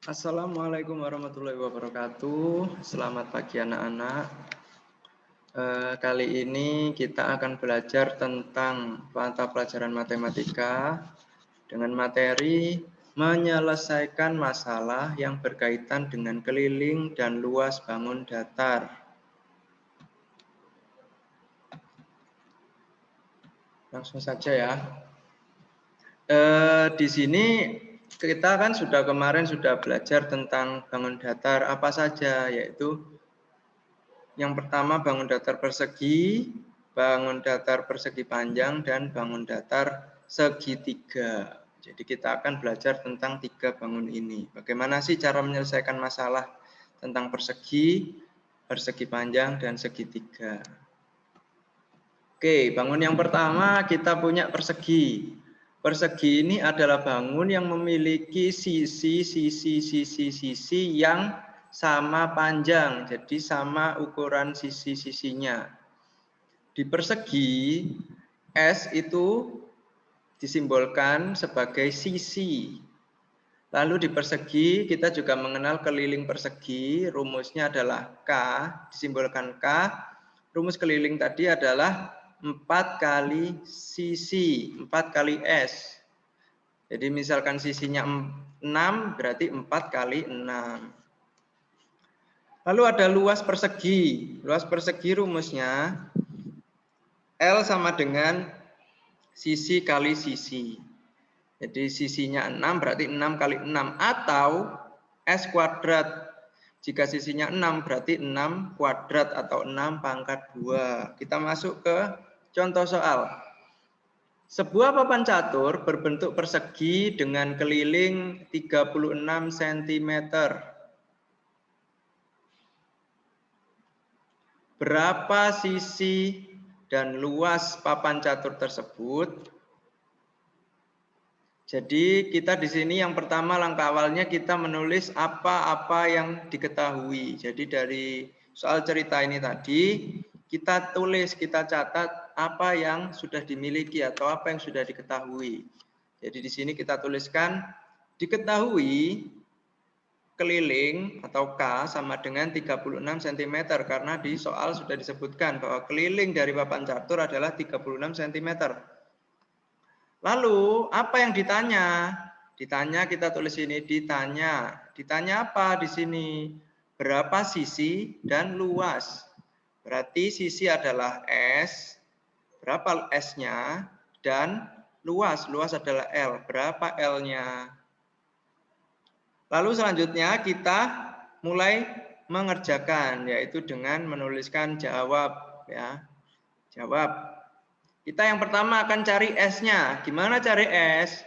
Assalamualaikum warahmatullahi wabarakatuh. Selamat pagi anak-anak. Kali ini kita akan belajar tentang mata pelajaran matematika dengan materi menyelesaikan masalah yang berkaitan dengan keliling dan luas bangun datar. Langsung saja ya. Di sini kita kan kemarin sudah belajar tentang bangun datar apa saja, yaitu yang pertama bangun datar persegi, bangun datar persegi panjang, dan bangun datar segitiga. Jadi kita akan belajar tentang 3 bangun ini. Bagaimana sih cara menyelesaikan masalah tentang persegi, persegi panjang, dan segitiga. Oke, bangun yang pertama kita punya persegi. Persegi ini adalah bangun yang memiliki sisi yang sama panjang, jadi sama ukuran sisi-sisinya. Di persegi, S itu disimbolkan sebagai sisi. Lalu di persegi kita juga mengenal keliling persegi, rumusnya adalah K, disimbolkan K. Rumus keliling tadi adalah 4 kali sisi, 4 kali S. Jadi misalkan sisinya 6, berarti 4 kali 6. Lalu ada luas persegi. Luas persegi rumusnya L sama dengan sisi kali sisi. Jadi sisinya 6 berarti 6 kali 6 atau S kuadrat. Jika sisinya 6 berarti 6 kuadrat atau 6 pangkat 2. Kita masuk ke contoh soal. Sebuah papan catur berbentuk persegi dengan keliling 36 cm. Berapa sisi dan luas papan catur tersebut? Jadi kita di sini yang pertama langkah awalnya kita menulis apa-apa yang diketahui. Jadi dari soal cerita ini tadi kita tulis, kita catat apa yang sudah dimiliki atau apa yang sudah diketahui. Jadi di sini kita tuliskan diketahui keliling atau K sama dengan 36 cm karena di soal sudah disebutkan bahwa keliling dari papan catur adalah 36 cm. Lalu apa yang ditanya? Ditanya kita tulis ini ditanya. Ditanya apa di sini? Berapa sisi dan luas? Berarti sisi adalah S. Berapa S-nya? Dan luas. Luas adalah L. Berapa L-nya? Lalu selanjutnya kita mulai mengerjakan, yaitu dengan menuliskan jawab. Ya, jawab. Kita yang pertama akan cari S-nya. Gimana cari S?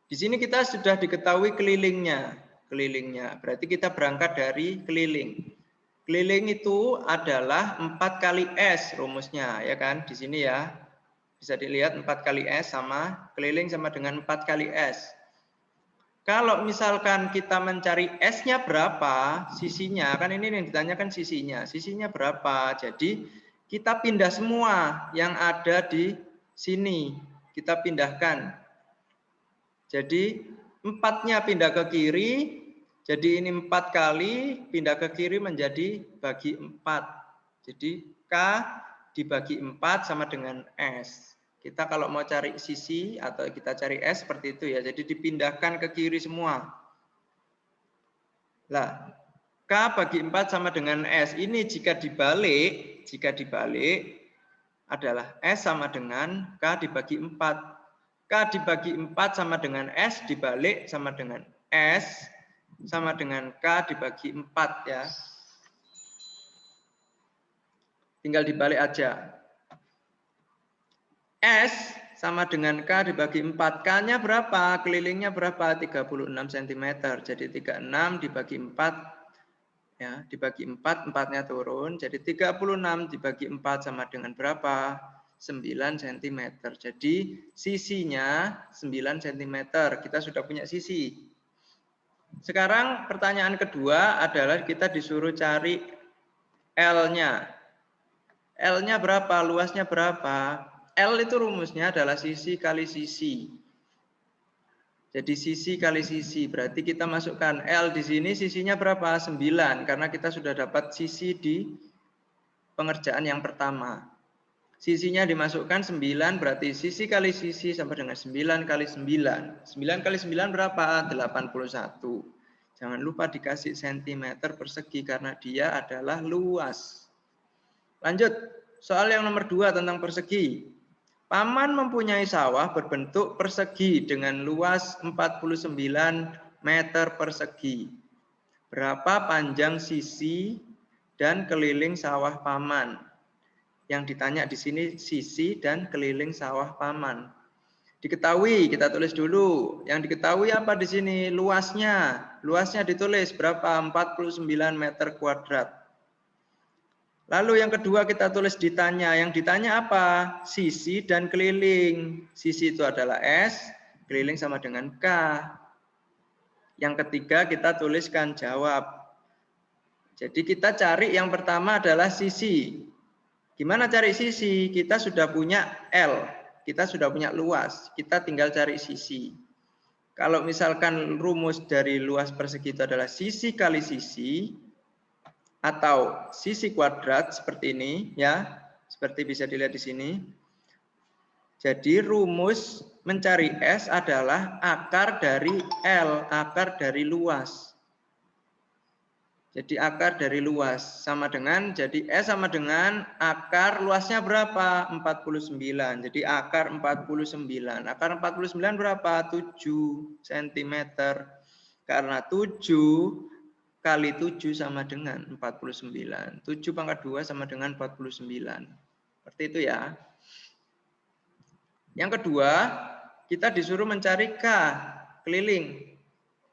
Di sini kita sudah diketahui kelilingnya. Kelilingnya. Berarti kita berangkat dari keliling. Keliling itu adalah 4 kali S rumusnya, ya kan? Di sini ya. Bisa dilihat 4 kali S sama keliling sama dengan 4 kali S. Kalau misalkan kita mencari S-nya berapa, sisinya, kan ini yang ditanyakan sisinya. Sisinya berapa? Jadi kita pindah semua yang ada di sini. Kita pindahkan. Jadi 4-nya pindah ke kiri. Jadi ini 4 kali pindah ke kiri menjadi bagi 4. Jadi K dibagi 4 sama dengan S. Kita kalau mau cari sisi atau kita cari S seperti itu ya. Jadi dipindahkan ke kiri semua. Nah, K bagi 4 sama dengan S. Ini jika dibalik adalah S sama dengan K dibagi 4. K dibagi 4 sama dengan S dibalik sama dengan S sama dengan K dibagi 4 ya. Tinggal dibalik aja. S sama dengan K dibagi 4. K-nya berapa? Kelilingnya berapa? 36 cm. Jadi 36 dibagi 4. Ya, dibagi 4, 4-nya turun. Jadi 36 dibagi 4 sama dengan berapa? 9 cm. Jadi sisinya 9 cm. Kita sudah punya sisi. Sekarang pertanyaan kedua adalah kita disuruh cari L-nya. L-nya berapa? Luasnya berapa? L itu rumusnya adalah sisi kali sisi. Jadi sisi kali sisi, berarti kita masukkan L di sini sisinya berapa? 9, karena kita sudah dapat sisi di pengerjaan yang pertama. Sisinya dimasukkan 9, berarti sisi kali sisi sama dengan 9 kali 9. 9 kali 9 berapa? 81. Jangan lupa dikasih sentimeter persegi karena dia adalah luas. Lanjut, soal yang nomor 2 tentang persegi. Paman mempunyai sawah berbentuk persegi dengan luas 49 meter persegi. Berapa panjang sisi dan keliling sawah paman? Yang ditanya di sini sisi dan keliling sawah paman. Diketahui, kita tulis dulu. Yang diketahui apa di sini? Luasnya. Luasnya ditulis berapa? 49 meter kuadrat. Lalu yang kedua kita tulis ditanya. Yang ditanya apa? Sisi dan keliling. Sisi itu adalah S, keliling sama dengan K. Yang ketiga kita tuliskan jawab. Jadi kita cari yang pertama adalah sisi. Gimana cari sisi? Kita sudah punya L, kita sudah punya luas, kita tinggal cari sisi. Kalau misalkan rumus dari luas persegi itu adalah sisi kali sisi, atau sisi kuadrat seperti ini, ya, seperti bisa dilihat di sini. Jadi rumus mencari S adalah akar dari L, akar dari luas. Jadi akar dari luas sama dengan, jadi S sama dengan akar luasnya berapa? 49. Jadi akar 49. Akar 49 berapa? 7 cm. Karena 7 kali 7 sama dengan 49. 7 pangkat 2 sama dengan 49. Seperti itu ya. Yang kedua, kita disuruh mencari K, keliling.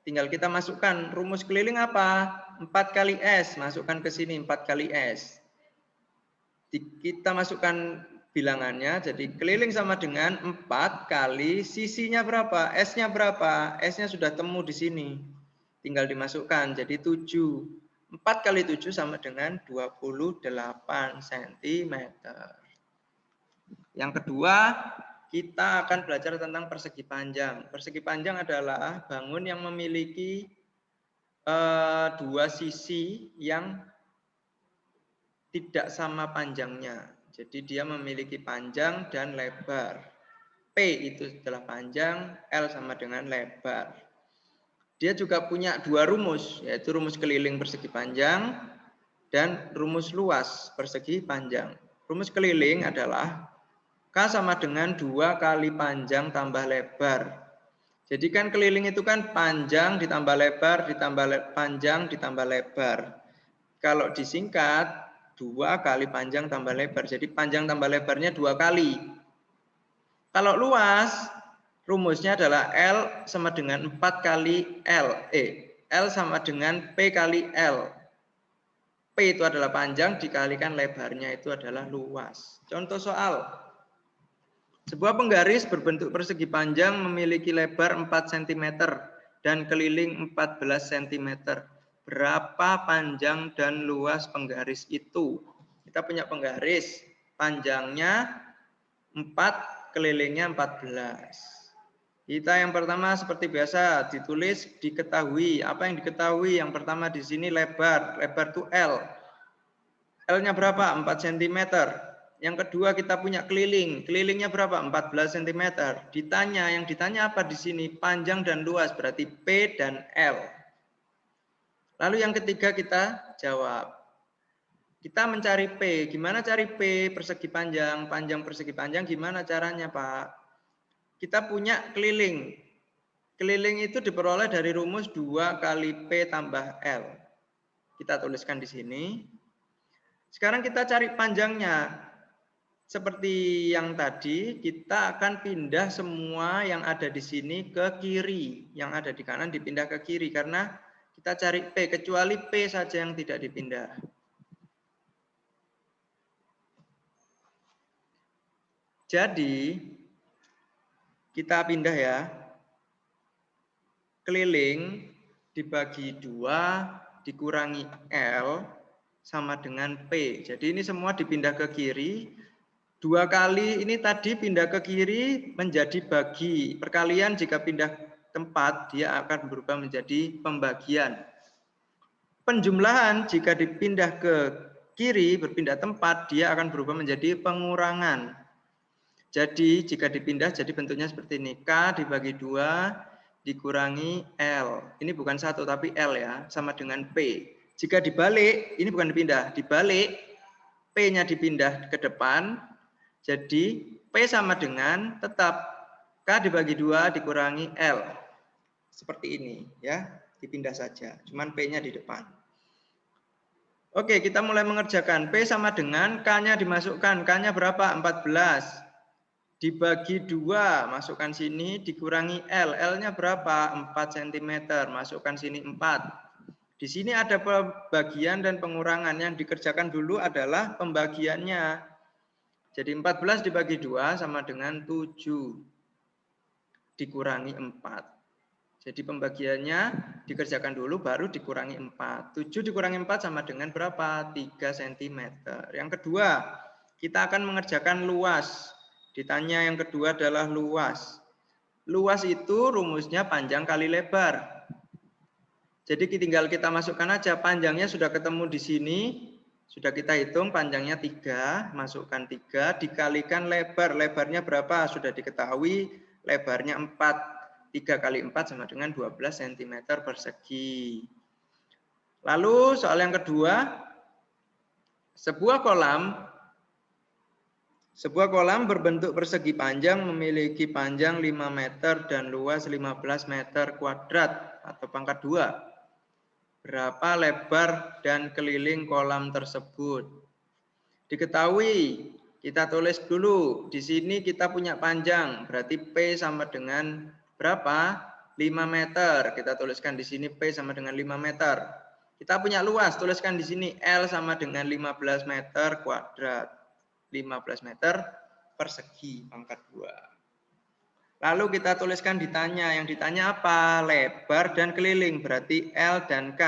Tinggal kita masukkan rumus keliling apa? 4 kali S, masukkan ke sini 4 kali S. Kita masukkan bilangannya, jadi keliling sama dengan 4 kali sisinya berapa? S-nya berapa? S-nya sudah temu di sini. Tinggal dimasukkan, jadi 7. 4 kali 7 sama dengan 28 cm. Yang kedua, kita akan belajar tentang persegi panjang. Persegi panjang adalah bangun yang memiliki dua sisi yang tidak sama panjangnya. Jadi dia memiliki panjang dan lebar. P itu adalah panjang, L sama dengan lebar. Dia juga punya dua rumus, yaitu rumus keliling persegi panjang dan rumus luas persegi panjang. Rumus keliling adalah K sama dengan 2 kali panjang tambah lebar. Jadi kan keliling itu kan panjang ditambah lebar, ditambah panjang, ditambah lebar. Kalau disingkat, 2 kali panjang tambah lebar. Jadi panjang tambah lebarnya 2 kali. Kalau luas, rumusnya adalah L sama dengan 4 kali L. L sama dengan P kali L. P itu adalah panjang, dikalikan lebarnya itu adalah luas. Contoh soal. Sebuah penggaris berbentuk persegi panjang memiliki lebar 4 cm dan keliling 14 cm. Berapa panjang dan luas penggaris itu? Kita punya penggaris, panjangnya 4, kelilingnya 14. Kita yang pertama seperti biasa ditulis diketahui. Apa yang diketahui? Yang pertama di sini lebar. Lebar itu L. L-nya berapa? 4 cm. Yang kedua kita punya keliling. Kelilingnya berapa? 14 cm. Yang ditanya apa di sini? Panjang dan luas, berarti P dan L. Lalu yang ketiga kita jawab. Kita mencari P. Gimana cari P persegi panjang? Panjang persegi panjang gimana caranya, Pak? Kita punya keliling. Keliling itu diperoleh dari rumus 2 kali P tambah L. Kita tuliskan di sini. Sekarang kita cari panjangnya. Seperti yang tadi, kita akan pindah semua yang ada di sini ke kiri. Yang ada di kanan dipindah ke kiri, karena kita cari P, kecuali P saja yang tidak dipindah. Jadi, kita pindah ya. Keliling dibagi 2, dikurangi L, sama dengan P. Jadi ini semua dipindah ke kiri. 2 kali ini tadi pindah ke kiri menjadi bagi. Perkalian jika pindah tempat, dia akan berubah menjadi pembagian. Penjumlahan jika dipindah ke kiri, berpindah tempat, dia akan berubah menjadi pengurangan. Jadi jika dipindah jadi bentuknya seperti ini. K dibagi 2 dikurangi L. Ini bukan 1 tapi L ya, sama dengan P. Jika dibalik, ini bukan dipindah, dibalik P-nya dipindah ke depan. Jadi P sama dengan tetap K dibagi 2 dikurangi L. Seperti ini ya, dipindah saja. Cuman P-nya di depan. Oke, kita mulai mengerjakan. P sama dengan K-nya dimasukkan. K-nya berapa? 14. Dibagi 2, masukkan sini, dikurangi L. L-nya berapa? 4 cm. Masukkan sini 4. Di sini ada pembagian dan pengurangan. Yang dikerjakan dulu adalah pembagiannya. Jadi 14 dibagi 2 sama dengan 7. Dikurangi 4. Jadi pembagiannya dikerjakan dulu baru dikurangi 4. 7 dikurangi 4 sama dengan berapa? 3 cm. Yang kedua, kita akan mengerjakan luas. Ditanya yang kedua adalah luas. Luas itu rumusnya panjang kali lebar. Jadi tinggal kita masukkan aja, panjangnya sudah ketemu di sini, sudah kita hitung panjangnya 3, masukkan 3, dikalikan lebar. Lebarnya berapa? Sudah diketahui, lebarnya 4. 3 kali 4 sama dengan 12 cm persegi. Lalu soal yang kedua, sebuah kolam berbentuk persegi panjang memiliki panjang 5 meter dan luas 15 meter kuadrat atau pangkat 2. Berapa lebar dan keliling kolam tersebut? Diketahui, kita tulis dulu. Di sini kita punya panjang, berarti P sama dengan berapa? 5 meter. Kita tuliskan di sini P sama dengan 5 meter. Kita punya luas, tuliskan di sini L sama dengan 15 meter kuadrat. 15 meter persegi pangkat 2. Lalu kita tuliskan ditanya. Yang ditanya apa? Lebar dan keliling, berarti L dan K.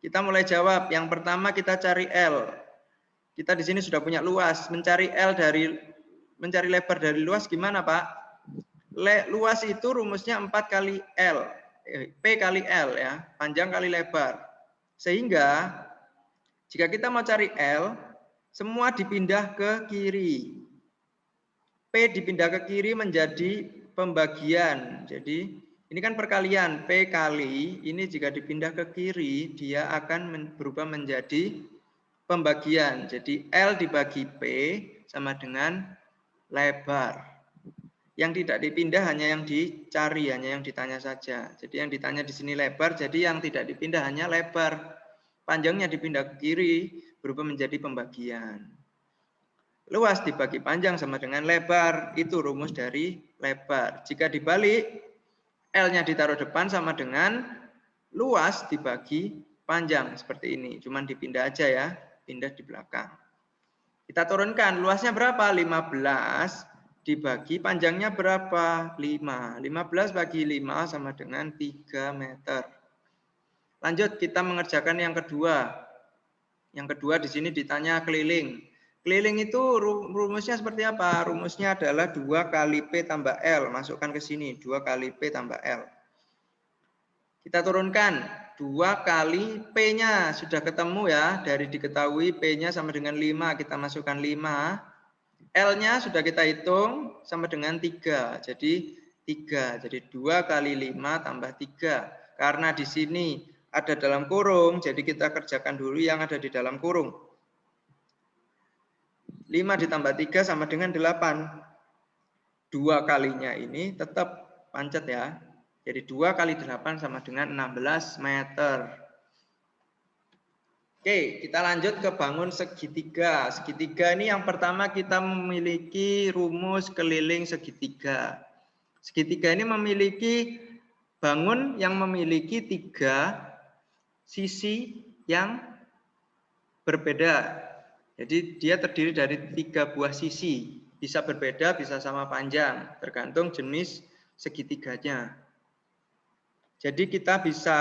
Kita mulai jawab. Yang pertama kita cari L. Kita di sini sudah punya luas. Mencari lebar dari luas gimana, Pak? Luas itu rumusnya 4 kali L. P kali L ya, panjang kali lebar. Sehingga jika kita mau cari L, semua dipindah ke kiri. P dipindah ke kiri menjadi pembagian. Jadi ini kan perkalian. P kali, ini jika dipindah ke kiri, dia akan berubah menjadi pembagian. Jadi L dibagi P sama dengan lebar. Yang tidak dipindah hanya yang dicari, hanya yang ditanya saja. Jadi yang ditanya di sini lebar, jadi yang tidak dipindah hanya lebar. Panjangnya dipindah ke kiri, berubah menjadi pembagian. Luas dibagi panjang sama dengan lebar, itu rumus dari lebar. Jika dibalik, L-nya ditaruh depan sama dengan luas dibagi panjang, seperti ini. Cuman dipindah aja ya, pindah di belakang. Kita turunkan, luasnya berapa? 15 dibagi panjangnya berapa? 5. 15 bagi 5 sama dengan 3 meter. Lanjut kita mengerjakan yang kedua. Yang kedua di sini ditanya keliling. Keliling itu rumusnya seperti apa? Rumusnya adalah 2 kali P tambah L. Masukkan ke sini, 2 kali P tambah L. Kita turunkan, 2 kali P-nya. Sudah ketemu ya, dari diketahui P-nya sama dengan 5. Kita masukkan 5. L-nya sudah kita hitung sama dengan 3. Jadi 3. Jadi 2 kali 5 tambah 3. Karena di sini ada dalam kurung, jadi kita kerjakan dulu yang ada di dalam kurung. 5 ditambah 3 sama dengan 8. 2 kalinya ini tetap pancet ya. Jadi 2 kali 8 sama dengan 16 meter. Oke, kita lanjut ke bangun segitiga. Segitiga ini yang pertama kita memiliki rumus keliling segitiga. Segitiga ini memiliki bangun yang memiliki 3 sisi yang berbeda. Jadi dia terdiri dari 3 buah sisi. Bisa berbeda, bisa sama panjang. Tergantung jenis segitiganya. Jadi kita bisa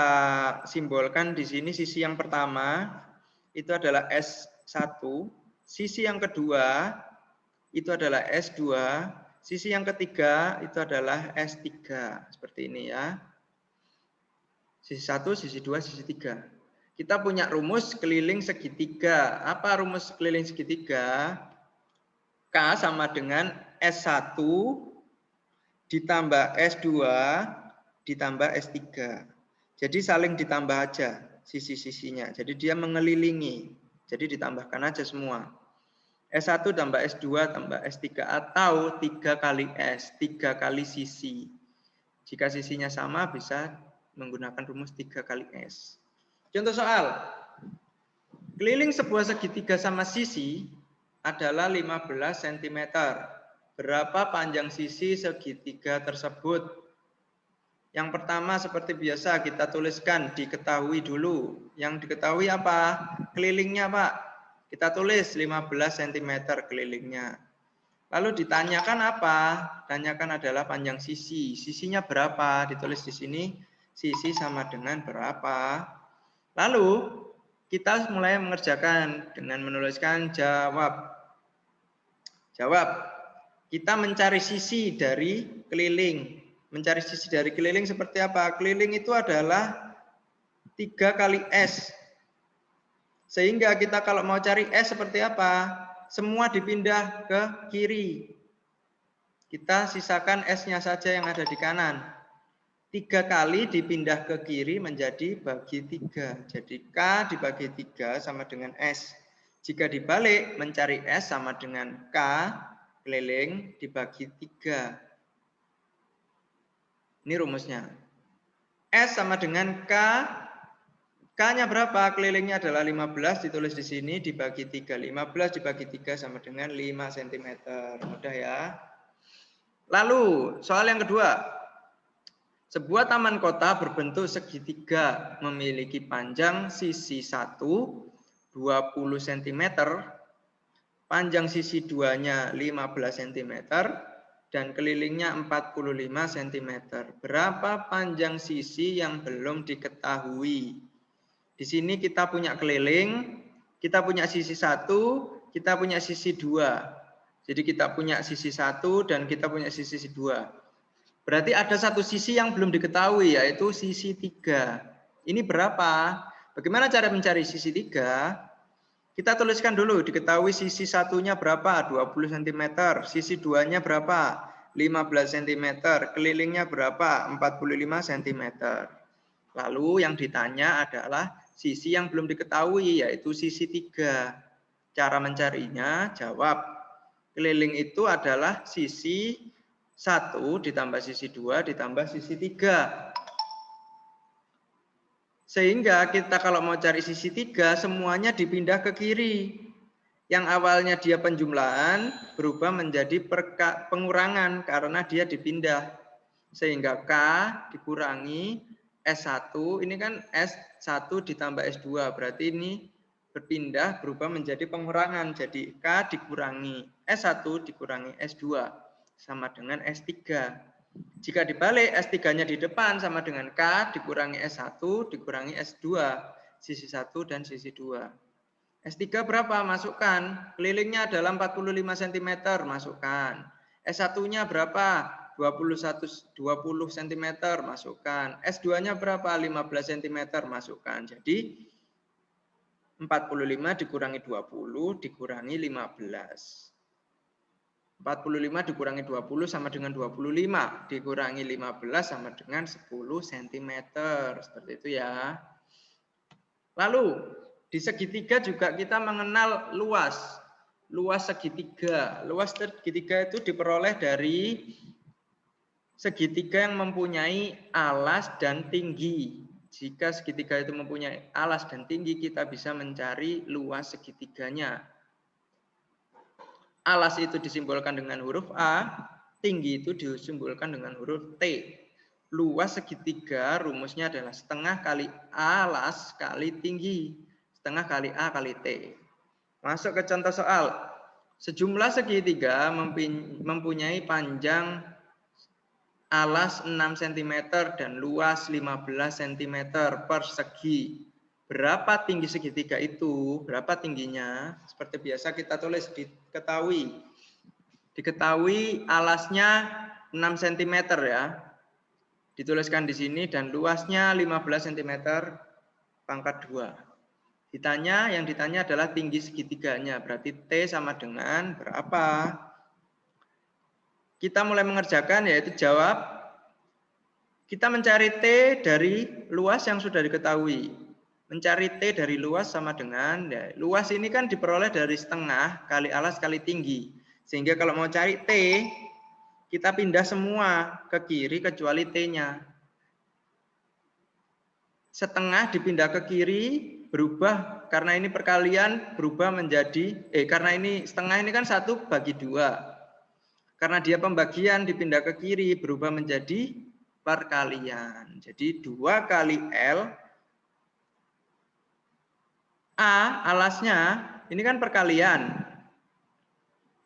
simbolkan di sini sisi yang pertama itu adalah S1. Sisi yang kedua itu adalah S2. Sisi yang ketiga itu adalah S3. Seperti ini ya. Sisi 1, sisi 2, sisi 3. Kita punya rumus keliling segitiga. Apa rumus keliling segitiga? K sama dengan S1 ditambah S2 ditambah S3. Jadi saling ditambah aja sisi-sisinya. Jadi dia mengelilingi. Jadi ditambahkan aja semua. S1 tambah S2 tambah S3 atau 3 kali S, 3 kali sisi. Jika sisinya sama bisa menggunakan rumus 3 kali S. Contoh soal. Keliling sebuah segitiga sama sisi adalah 15 cm. Berapa panjang sisi segitiga tersebut? Yang pertama seperti biasa kita tuliskan diketahui dulu. Yang diketahui apa? Kelilingnya Pak. Kita tulis 15 cm kelilingnya. Lalu ditanyakan apa? Tanyakan adalah panjang sisi. Sisinya berapa? Ditulis di sini. Sisi sama dengan berapa? Lalu kita mulai mengerjakan dengan menuliskan jawab. Jawab. Kita mencari sisi dari keliling. Mencari sisi dari keliling seperti apa? Keliling itu adalah 3 kali S. Sehingga kita kalau mau cari S seperti apa? Semua dipindah ke kiri. Kita sisakan S-nya saja yang ada di kanan. 3 kali dipindah ke kiri menjadi bagi 3. Jadi K dibagi 3 sama dengan S. Jika dibalik, mencari S sama dengan K keliling dibagi 3. Ini rumusnya. S sama dengan K. K-nya berapa? Kelilingnya adalah 15, ditulis di sini dibagi 3. 15 dibagi 3 sama dengan 5 cm. Mudah ya. Lalu, soal yang kedua. Sebuah taman kota berbentuk segitiga memiliki panjang sisi 1 20 cm, panjang sisi 2-nya 15 cm, dan kelilingnya 45 cm. Berapa panjang sisi yang belum diketahui? Di sini kita punya keliling, kita punya sisi 1, kita punya sisi 2. Jadi kita punya sisi 1 dan kita punya sisi 2. Berarti ada satu sisi yang belum diketahui, yaitu sisi 3. Ini berapa? Bagaimana cara mencari sisi 3? Kita tuliskan dulu, diketahui sisi 1-nya berapa? 20 cm. Sisi 2-nya berapa? 15 cm. Kelilingnya berapa? 45 cm. Lalu yang ditanya adalah sisi yang belum diketahui, yaitu sisi 3. Cara mencarinya, jawab. Keliling itu adalah sisi 1 ditambah sisi 2 ditambah sisi 3. Sehingga kita kalau mau cari sisi 3, semuanya dipindah ke kiri. Yang awalnya dia penjumlahan, berubah menjadi pengurangan karena dia dipindah. Sehingga K dikurangi S1, ini kan S1 ditambah S2, berarti ini berpindah berubah menjadi pengurangan. Jadi K dikurangi S1 dikurangi S2 sama dengan S3. Jika dibalik S3-nya di depan sama dengan K dikurangi S1 dikurangi S2, sisi 1 dan sisi 2. S3 berapa? Masukkan. Kelilingnya adalah 45 cm, masukkan. S1-nya berapa? 20 cm, masukkan. S2-nya berapa? 15 cm, masukkan. Jadi 45 dikurangi 20 dikurangi 15. 45 dikurangi 20 sama dengan 25. Dikurangi 15 sama dengan 10 cm. Seperti itu ya. Lalu di segitiga juga kita mengenal luas. Luas segitiga. Luas segitiga itu diperoleh dari segitiga yang mempunyai alas dan tinggi. Jika segitiga itu mempunyai alas dan tinggi, kita bisa mencari luas segitiganya. Alas itu disimbolkan dengan huruf A, tinggi itu disimbolkan dengan huruf T. Luas segitiga rumusnya adalah setengah kali alas kali tinggi. Setengah kali A kali T. Masuk ke contoh soal. Sejumlah segitiga mempunyai panjang alas 6 cm dan luas 15 cm persegi. Berapa tinggi segitiga itu? Berapa tingginya? Seperti biasa kita tulis diketahui. Diketahui alasnya 6 cm ya. Dituliskan di sini dan luasnya 15 cm pangkat 2. Yang ditanya adalah tinggi segitiganya. Berarti T sama dengan berapa? Kita mulai mengerjakan yaitu jawab. Kita mencari T dari luas yang sudah diketahui. Mencari T dari luas sama dengan, ya, luas ini kan diperoleh dari setengah kali alas kali tinggi. Sehingga kalau mau cari T, kita pindah semua ke kiri kecuali T-nya. Setengah dipindah ke kiri, berubah, karena ini perkalian, berubah menjadi, karena ini setengah ini kan 1/2. Karena dia pembagian, dipindah ke kiri, berubah menjadi perkalian. Jadi 2 kali L, A alasnya, ini kan perkalian,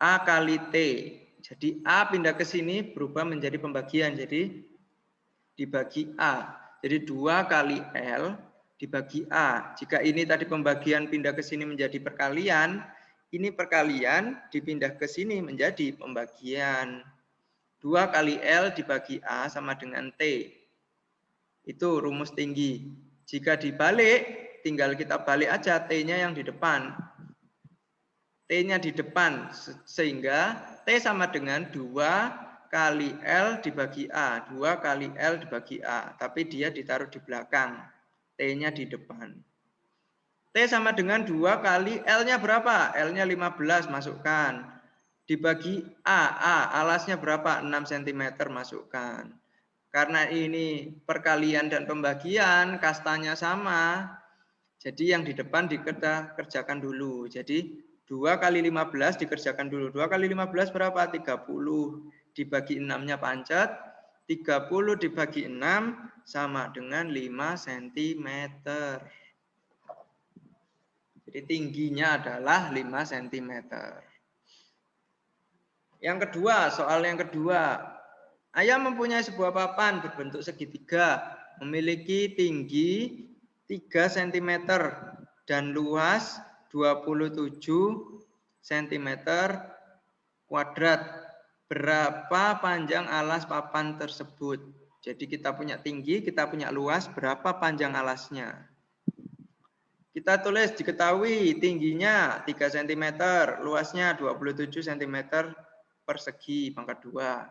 A kali T. Jadi A pindah ke sini berubah menjadi pembagian. Jadi dibagi A. Jadi 2 kali L dibagi A. Jika ini tadi pembagian pindah ke sini menjadi perkalian, ini perkalian dipindah ke sini menjadi pembagian. 2 kali L dibagi A sama dengan T. Itu rumus tinggi. Jika dibalik, tinggal kita balik aja T-nya yang di depan. T-nya di depan, sehingga T sama dengan 2 kali L dibagi A. 2 kali L dibagi A. Tapi dia ditaruh di belakang. T-nya di depan. T sama dengan 2 kali L-nya berapa? L-nya 15, masukkan. Dibagi A. Alasnya berapa? 6 cm, masukkan. Karena ini perkalian dan pembagian, kastanya sama. Jadi yang di depan dikerjakan dulu. Jadi 2 kali 15 dikerjakan dulu. 2 kali 15 berapa? 30. Dibagi 6-nya pancet. 30 dibagi 6 sama dengan 5 cm. Jadi tingginya adalah 5 cm. Yang kedua, soal yang kedua. Ayah mempunyai sebuah papan berbentuk segitiga, memiliki tinggi 3 cm dan luas 27 cm kuadrat. Berapa panjang alas papan tersebut? Jadi kita punya tinggi, kita punya luas, berapa panjang alasnya? Kita tulis diketahui tingginya 3 cm, luasnya 27 cm persegi pangkat 2.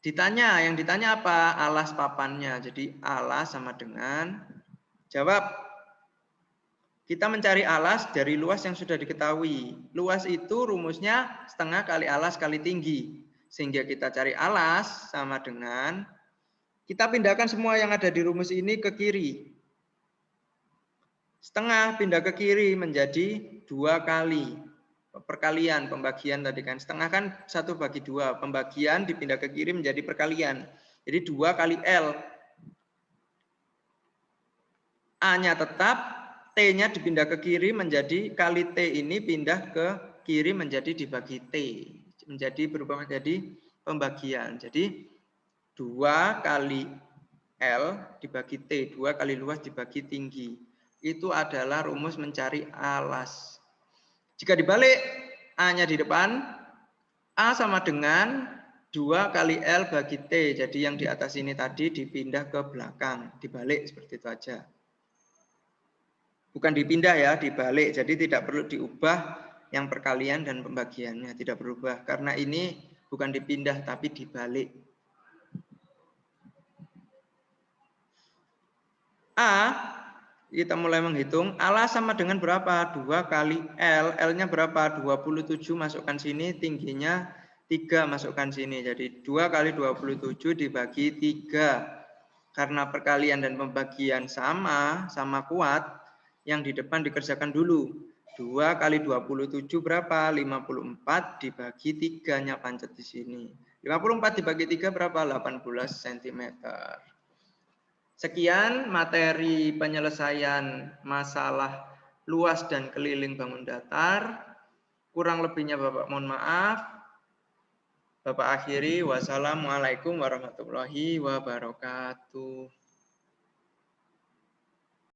Yang ditanya apa? Alas papannya. Jadi alas sama dengan, jawab. Kita mencari alas dari luas yang sudah diketahui. Luas itu rumusnya setengah kali alas kali tinggi. Sehingga kita cari alas sama dengan, kita pindahkan semua yang ada di rumus ini ke kiri. Setengah pindah ke kiri menjadi 2 kali. Perkalian, pembagian tadi kan. Setengah kan 1/2. Pembagian dipindah ke kiri menjadi perkalian. Jadi 2 kali L. A-nya tetap, T-nya dipindah ke kiri menjadi kali T ini pindah ke kiri menjadi dibagi T. Menjadi berubah menjadi pembagian. Jadi 2 kali L dibagi T. 2 kali luas dibagi tinggi. Itu adalah rumus mencari alas. Jika dibalik, A-nya di depan, A sama dengan 2 kali L bagi T. Jadi yang di atas ini tadi dipindah ke belakang. Dibalik seperti itu aja. Bukan dipindah ya, dibalik. Jadi tidak perlu diubah yang perkalian dan pembagiannya. Tidak berubah. Karena ini bukan dipindah, tapi dibalik. A, kita mulai menghitung, alas sama dengan berapa? 2 kali L. L-nya berapa? 27, masukkan sini. Tingginya 3, masukkan sini. Jadi 2 kali 27 dibagi 3. Karena perkalian dan pembagian sama kuat, yang di depan dikerjakan dulu. 2 kali 27 berapa? 54 dibagi 3-nya pancet di sini. 54 dibagi 3 berapa? 18 cm. Sekian materi penyelesaian masalah luas dan keliling bangun datar. Kurang lebihnya Bapak mohon maaf. Bapak akhiri. Wassalamualaikum warahmatullahi wabarakatuh.